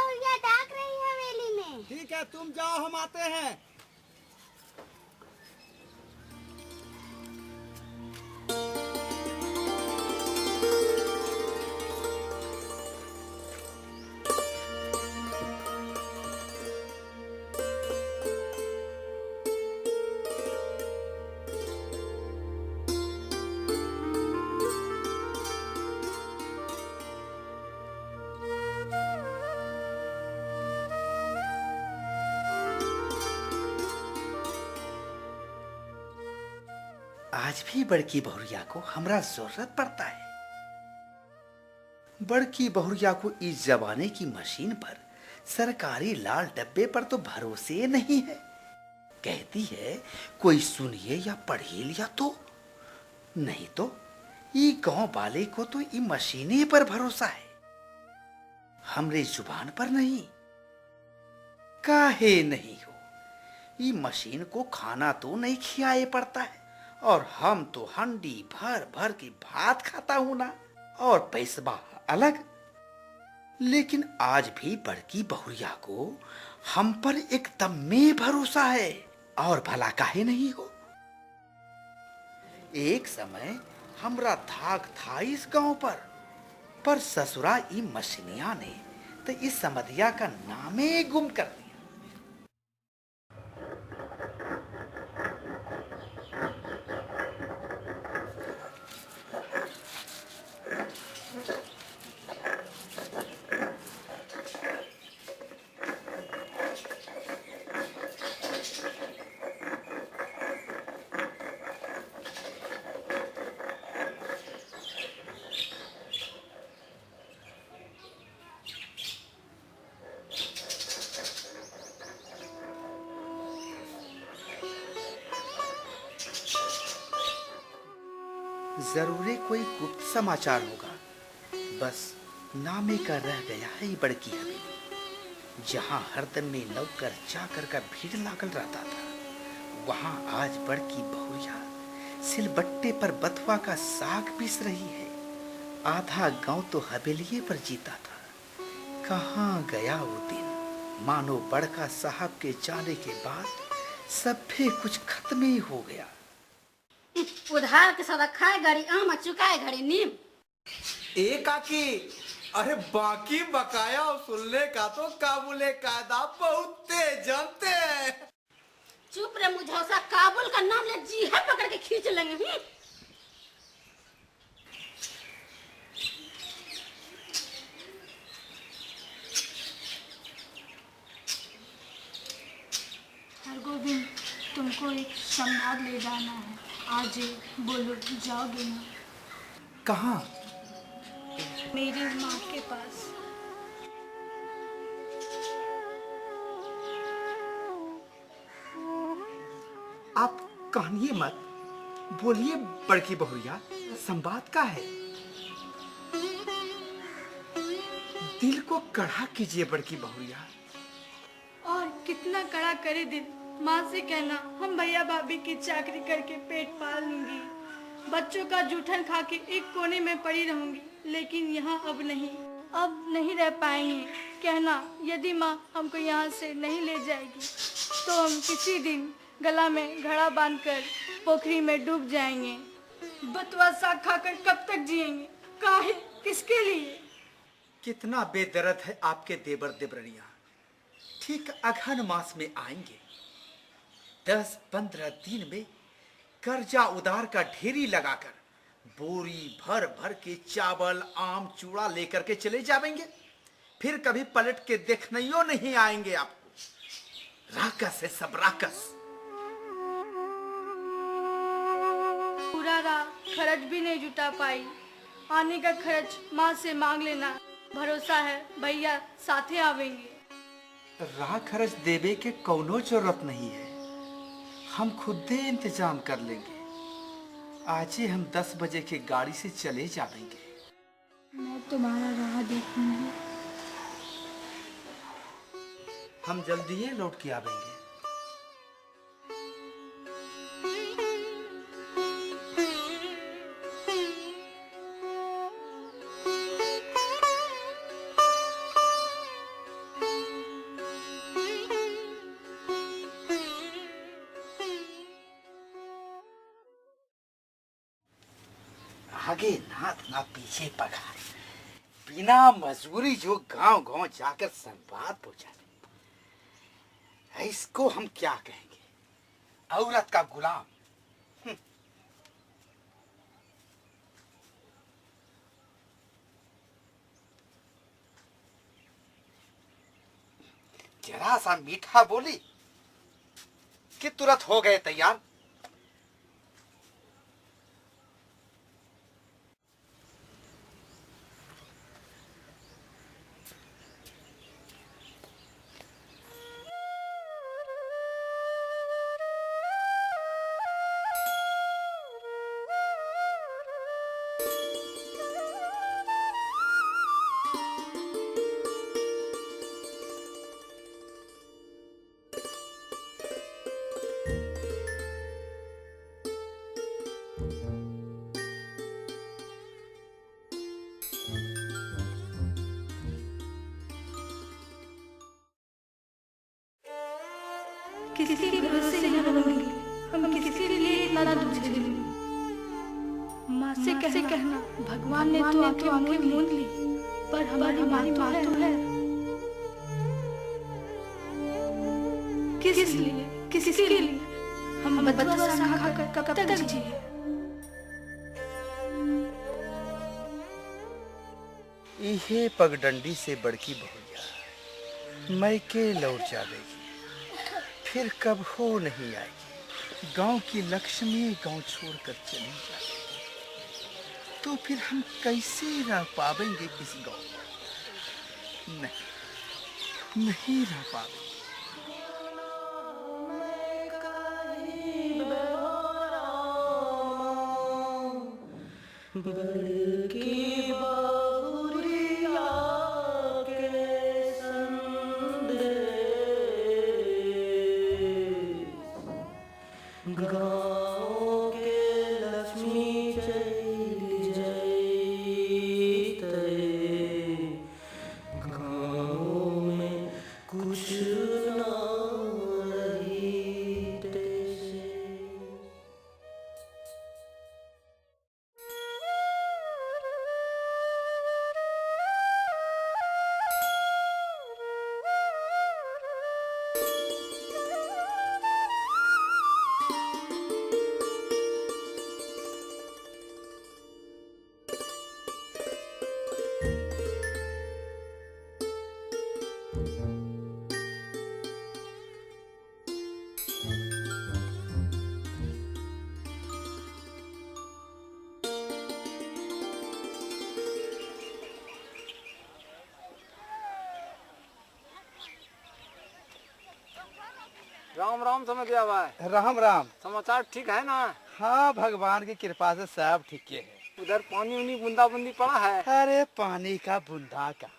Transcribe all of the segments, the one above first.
बहुरिया डाक रही है हवेली में। ठीक है, तुम जाओ, हम आते हैं। आज भी बड़की बहुरिया को हमरा जरूरत पड़ता है। बड़की बहुरिया को इस जमाने की मशीन पर, सरकारी लाल डब्बे पर तो भरोसे नहीं है। कहती है कोई सुनिए या पढ़िए लिया तो, नहीं तो ये गांव वाले को तो ये मशीने पर भरोसा है, हमरे जुबान पर नहीं। काहे नहीं हो, ये मशीन को खाना तो नहीं खियाए पड़ता है, और हम तो हंडी भर भर के भात खाता हूं ना, और पैसबा अलग। लेकिन आज भी बड़की बहुरिया को हम पर एकदम में भरोसा है, और भला काहे नहीं हो। एक समय हमरा धाक था इस गांव पर ससुरा ई मशीनिया ने तो इस समधिया का नामे गुम कर दिया। जरूर कोई गुप्त समाचार होगा। बस नामे का रह गया है ये बड़की हवेली, जहां हरदम में नौकर चाकर का भीड़ लागल रहता था, वहां आज बड़की बहुरिया सिलबट्टे पर बथुआ का साग पीस रही है। आधा गांव तो हवेलिये पर जीता था। कहाँ गया वो दिन, मानो बड़का साहब के जाने के बाद सब भी कुछ खत्म ही हो गया। उधार के साथ खाए घड़ी आम, चुकाए घड़ी नीम। ए काकी, अरे बाकी बकाया सुनने का तो काबुले कायदा बहुत जानते हैं। चुप रे मुझौसा, काबुल का नाम ले जी है पकड़ के खींच लेंगे। हरगोविंद, तुमको एक संवाद ले जाना है, आज बोलो जाओगे ना? कहाँ? मेरी माँ के पास। आप कानिए मत, बोलिए बड़की बहुरिया, संवाद का है। दिल को कड़ा कीजिए बड़की बहुरिया। और कितना कड़ा करे दिल, माँ से कहना हम भैया भाभी की चाकरी करके पेट पाल लूंगी, बच्चों का जूठन खा के एक कोने में पड़ी रहूंगी, लेकिन यहाँ अब नहीं रह पाएंगे। कहना यदि माँ हमको यहाँ से नहीं ले जाएगी तो हम किसी दिन गला में घड़ा बांधकर पोखरी में डूब जाएंगे। बथुआ साग खाकर कब तक जिएंगे, काहे, किसके लिए? कितना बेदर्द है आपके देवर देवरनिया। ठीक अघन मास में आएंगे, 10-15 दिन में कर्जा उधार का ढेरी लगाकर बोरी भर भर के चावल आम चूड़ा लेकर के चले जाएंगे। फिर कभी पलट के देखने नहीं आएंगे आपको। राकस है सब राकस। पूरा खर्च भी नहीं जुटा पाई, आने का खर्च माँ से मांग लेना, भरोसा है भैया साथे आवेंगे। राह खर्च देवे के कौनो जरूरत नहीं है, हम खुद ही इंतजाम कर लेंगे। आज ही हम 10 बजे के गाड़ी से चले जाएंगे। मैं तुम्हारा राह देखूंगी। हम जल्दी ही लौट के आवेंगे। आगे नाथ ना पीछे पगार, बिना मजबूरी जो गांव गांव जाकर संवाद पहुंचा दे, इसको हम क्या कहेंगे? औरत का गुलाम। जरा सा मीठा बोली कि तुरंत हो गए तैयार। किसी के भरोसे नहीं रहूंगी, हम किसी के लिए इतना दूर चलेंगे। माँ से कैसे कहना, भगवान ने तो आंखें मूंद ली, पर हमारी माँ तो है। किस लिए, किसके लिए हम बदुआ सा खाकर कब तक जिए? इहे पगडंडी से बड़की बहुरिया मैके लौट जावेगी, फिर कब हो नहीं आएगी। गांव की लक्ष्मी गांव छोड़कर चली जाएगी, तो फिर हम कैसे रह पाएंगे इस गांव में? नहीं रह पाएंगे। राम राम समझ गया भाई। राम राम। समाचार ठीक है ना? हाँ, भगवान की कृपा से सब ठीक है। उधर पानी उनी बूंदा बूंदी पड़ा है? अरे पानी का बूंदा का।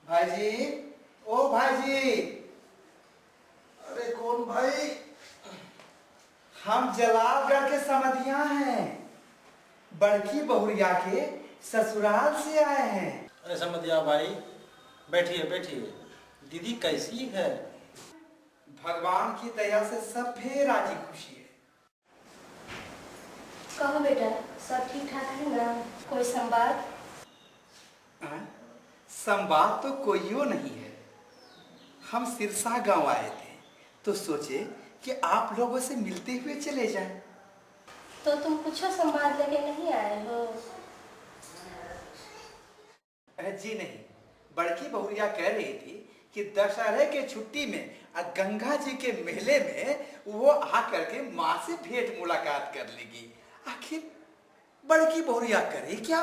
भाईजी, ओ भाईजी। अरे कौन भाई? हम जलालगढ़ के समधिया हैं, बड़की बहुरिया के ससुराल से आए हैं। अरे समधिया भाई, बैठिए बैठिए। दीदी कैसी है? भगवान की दया से सब फिर राजी खुशी है। कहो बेटा, सब ठीक ठाक है ना? कोई संवाद? संवाद तो कोईयो नहीं है। हम सिरसा गांव आए थे तो सोचे कि आप लोगों से मिलते हुए चले जाएं। तो तुम कुछ संवाद लेके नहीं आए हो? जी नहीं, बड़की बहुरिया कह रही थी कि दशहरे के छुट्टी में गंगा जी के मेले में वो आकर के माँ से भेंट मुलाकात कर लेगी। आखिर बड़की बहुरिया करे क्या?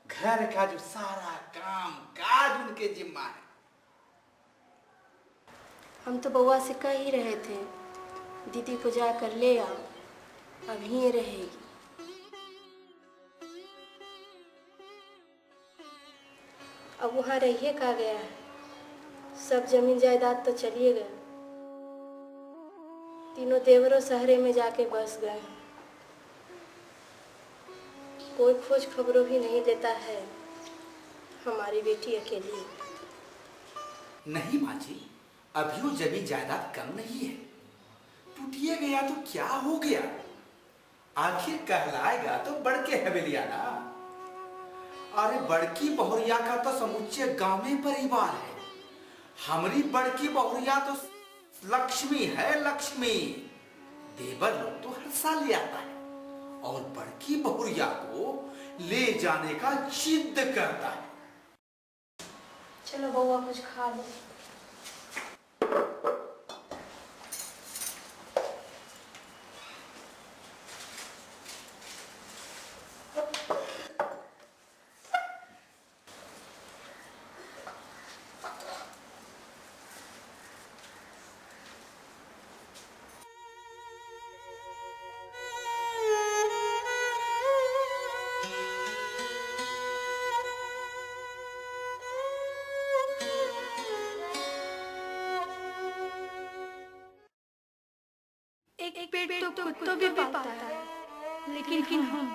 घर का जो सारा काम काज उनके जिम्मा है। हम तो बउआ से कह ही रहे थे दीदी को जाकर ले आओ, अब यहीं रहेगी। अब वहाँ रहिए का गया है, सब जमीन जायदाद तो चलिए गए। तीनों देवरों शहरे में जाके बस गए हैं। कोई खोज खबरों भी नहीं देता है हमारी बेटी अकेली। नहीं माँ जी, अभी वो जमीन जायदाद कम नहीं है। टूटिए गया तो क्या हो गया, आखिर कहलाएगा तो बड़के हवेलिया ना। अरे बड़की बहुरिया का तो समुच्चे गांव में परिवार है। हमारी बड़की बहुरिया तो लक्ष्मी है, लक्ष्मी। देवर लोग तो हर साल ले आता है और बड़की बहुरिया को ले जाने का जिद करता है। चलो बउआ कुछ खा लो। एक पेट तो खुद तो भी पालता है, लेकिन हम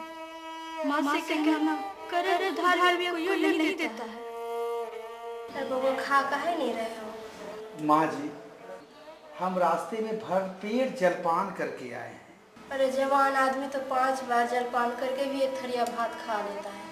माँ से कहना कर उधार भी कोई नहीं देता है। अरे बउआ खा काहे नहीं रहे हो? माँ जी, हम रास्ते में भर पेट जलपान करके आए हैं। अरे जवान आदमी तो 5 बार जलपान करके भी एक थरिया भात खा लेता है।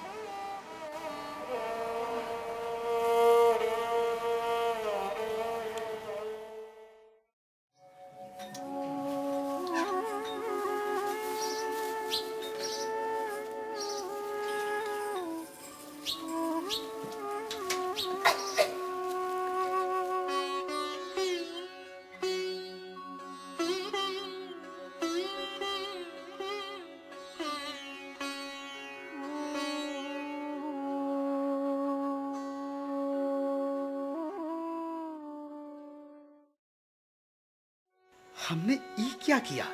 हमने ई क्या किया,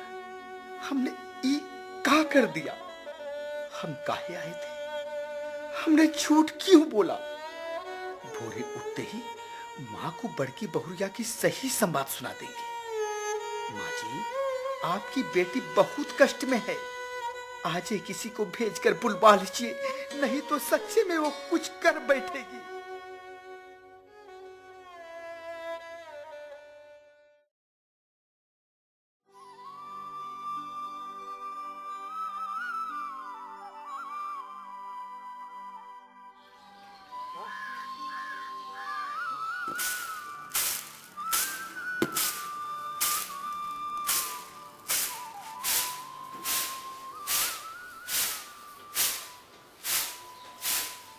हमने ई का कर दिया। हम काहे आए थे, हमने झूठ क्यों बोला। भोरे उठते ही माँ को बड़की बहुरिया की सही संवाद सुना देंगे। माँ जी, आपकी बेटी बहुत कष्ट में है, आज ही किसी को भेजकर बुलवा लीजिए, नहीं तो सच्चे में वो कुछ कर बैठेगी।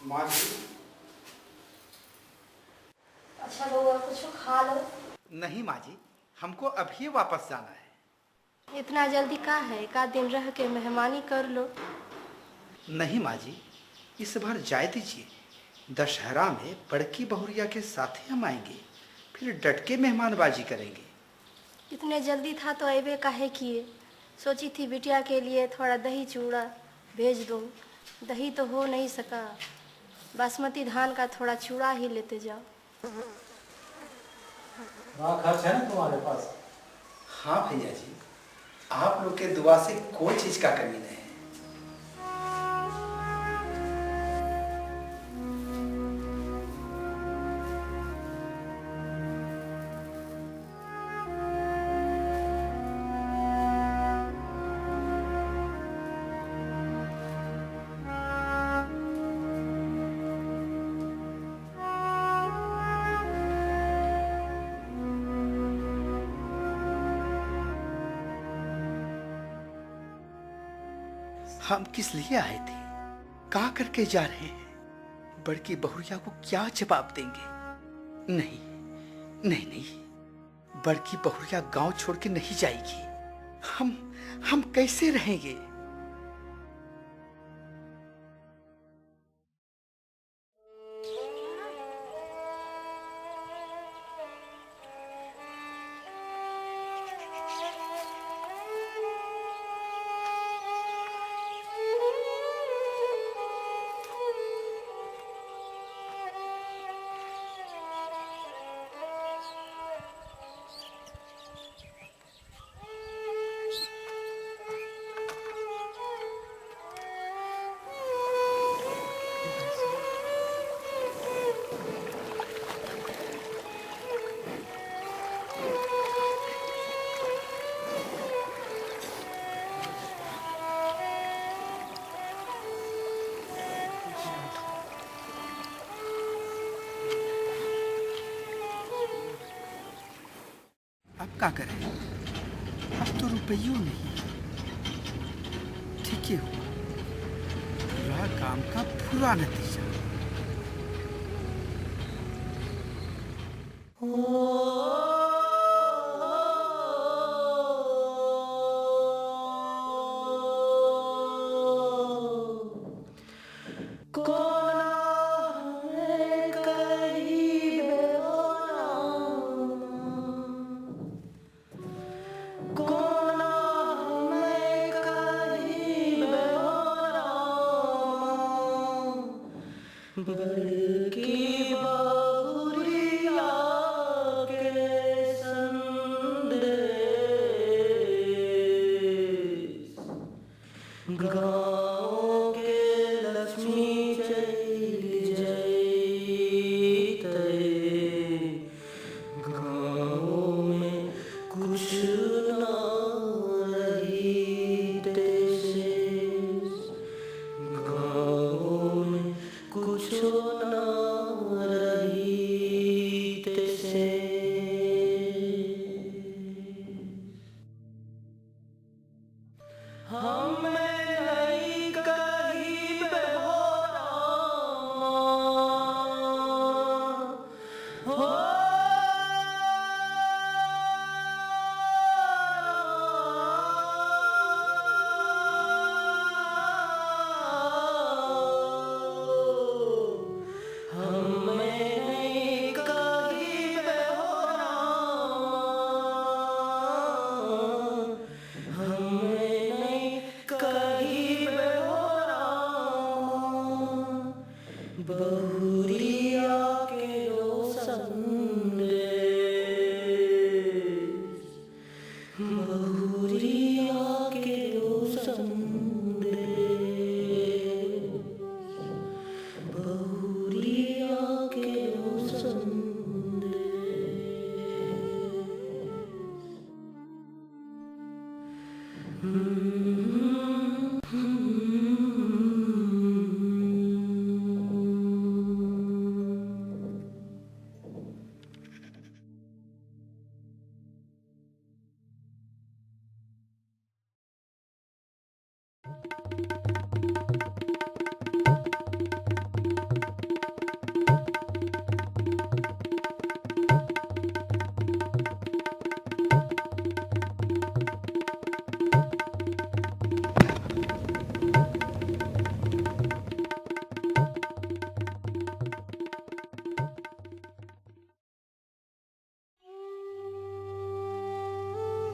माँ जी, अच्छा बउआ कुछ खा लो। नहीं माँ जी, हमको अभी वापस जाना है। इतना जल्दी का है, एक आध दिन रह के मेहमानी कर लो। नहीं माँ जी, इस बार जाए दीजिए। दशहरा में बड़की बहुरिया के साथ ही हम आएंगे, फिर डट के मेहमानबाजी करेंगे। इतने जल्दी था तो अबे काहे किए। सोची थी बिटिया के लिए थोड़ा दही चूड़ा भेज दूँ, दही तो हो नहीं सका। बासमती धान का थोड़ा चूड़ा ही लेते जाओ। खर्च है ना तुम्हारे पास? हाँ भैया जी, आप लोग के दुआ से कोई चीज का कमी नहीं है। हम किस लिए आए थे, क्या करके जा रहे हैं, बड़की बहुरिया को क्या जवाब देंगे। नहीं नहीं नहीं, बड़की बहुरिया गांव छोड़ के नहीं जाएगी। हम कैसे रहेंगे। का करें, अब तो रुपयों नहीं। ठीक है, बुरा काम का बुरा नतीजा।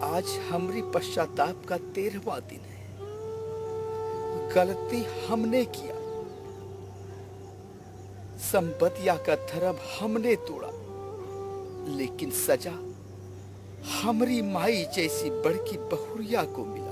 आज हमरी पश्चाताप का 13वां दिन है। गलती हमने किया, संपत्तिया का धर्म हमने तोड़ा, लेकिन सजा हमरी माई जैसी बड़की बहुरिया को मिली।